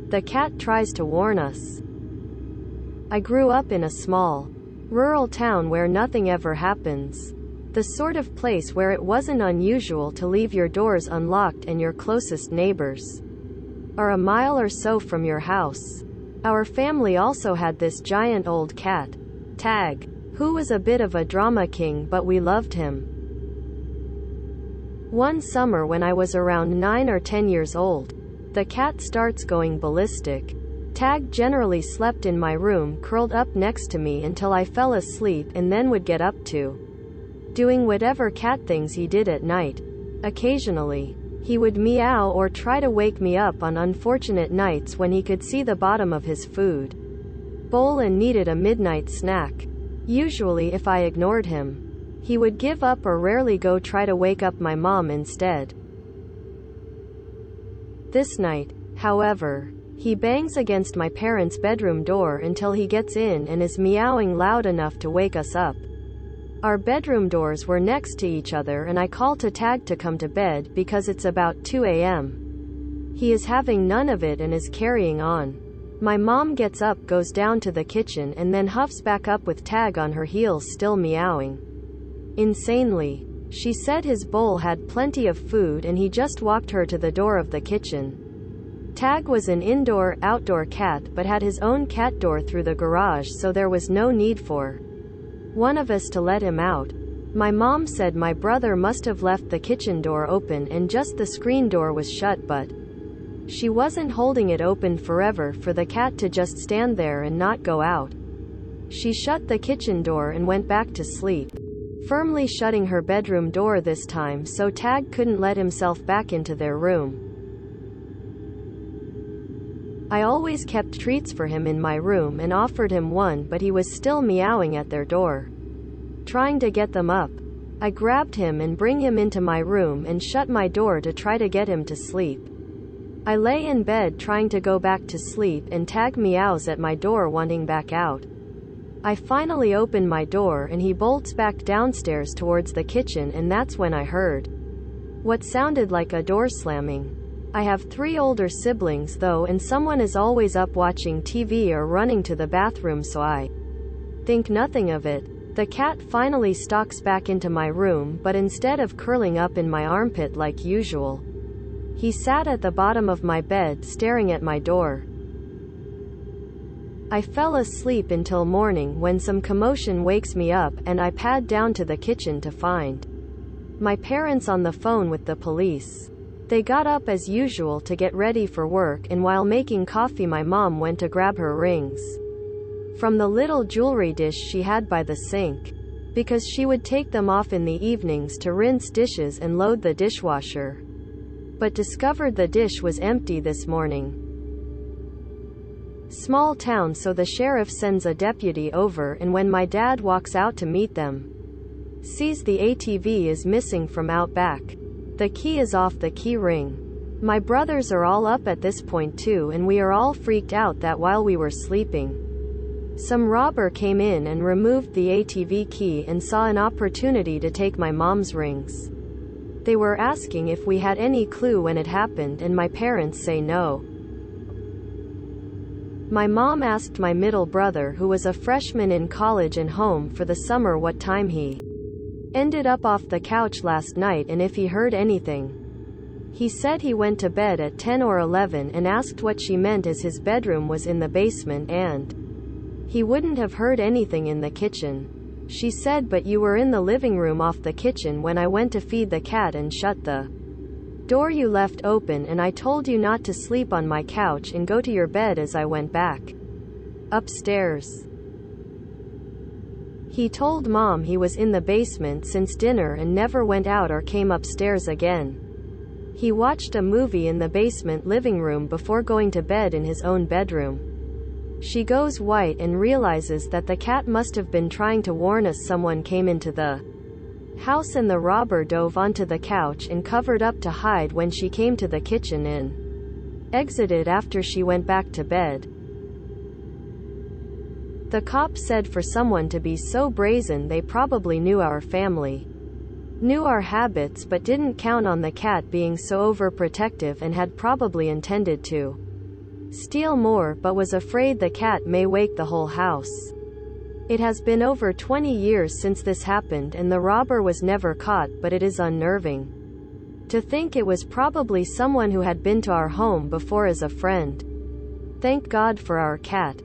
The cat tries to warn us. I grew up in a small, rural town where nothing ever happens. The sort of place where it wasn't unusual to leave your doors unlocked and your closest neighbors are a mile or so from your house. Our family also had this giant old cat, Tag, who was a bit of a drama king, but we loved him. One summer when I was around 9 or 10 years old, the cat starts going ballistic. Tag generally slept in my room curled up next to me until I fell asleep and then would get up to doing whatever cat things he did at night. Occasionally, he would meow or try to wake me up on unfortunate nights when he could see the bottom of his food bowl and needed a midnight snack. Usually if I ignored him, he would give up or rarely go try to wake up my mom instead. This night, however, he bangs against my parents' bedroom door until he gets in and is meowing loud enough to wake us up. Our bedroom doors were next to each other and I call to Tag to come to bed because it's about 2 a.m. He is having none of it and is carrying on. My mom gets up, goes down to the kitchen and then huffs back up with Tag on her heels still meowing insanely. She said his bowl had plenty of food and he just walked her to the door of the kitchen. Tag was an indoor-outdoor cat but had his own cat door through the garage, so there was no need for one of us to let him out. My mom said my brother must have left the kitchen door open and just the screen door was shut, but she wasn't holding it open forever for the cat to just stand there and not go out. She shut the kitchen door and went back to sleep, firmly shutting her bedroom door this time so Tag couldn't let himself back into their room. I always kept treats for him in my room and offered him one, but he was still meowing at their door, trying to get them up. I grabbed him and bring him into my room and shut my door to try to get him to sleep. I lay in bed trying to go back to sleep and Tag meows at my door wanting back out. I finally open my door and he bolts back downstairs towards the kitchen, and that's when I heard what sounded like a door slamming. I have 3 older siblings though, and someone is always up watching TV or running to the bathroom, so I think nothing of it. The cat finally stalks back into my room, but instead of curling up in my armpit like usual, he sat at the bottom of my bed staring at my door. I fell asleep until morning when some commotion wakes me up and I pad down to the kitchen to find my parents on the phone with the police. They got up as usual to get ready for work, and while making coffee my mom went to grab her rings from the little jewelry dish she had by the sink, because she would take them off in the evenings to rinse dishes and load the dishwasher, but discovered the dish was empty this morning. Small town, so the sheriff sends a deputy over, and when my dad walks out to meet them, sees the ATV is missing from out back. The key is off the key ring. My brothers are all up at this point too, and we are all freaked out that while we were sleeping, some robber came in and removed the ATV key and saw an opportunity to take my mom's rings. They were asking if we had any clue when it happened, and my parents say no. My mom asked my middle brother, who was a freshman in college and home for the summer, what time he ended up off the couch last night and if he heard anything. He said he went to bed at 10 or 11 and asked what she meant, as his bedroom was in the basement and he wouldn't have heard anything in the kitchen. She said, but you were in the living room off the kitchen when I went to feed the cat and shut the door you left open, and I told you not to sleep on my couch and go to your bed as I went back upstairs. He told Mom he was in the basement since dinner and never went out or came upstairs again. He watched a movie in the basement living room before going to bed in his own bedroom. She goes white and realizes that the cat must have been trying to warn us someone came into the house, and the robber dove onto the couch and covered up to hide when she came to the kitchen and exited after she went back to bed. The cop said for someone to be so brazen they probably knew our family, knew our habits, but didn't count on the cat being so overprotective and had probably intended to steal more, but was afraid the cat may wake the whole house. It has been over 20 years since this happened and the robber was never caught, but it is unnerving to think it was probably someone who had been to our home before as a friend. Thank God for our cat.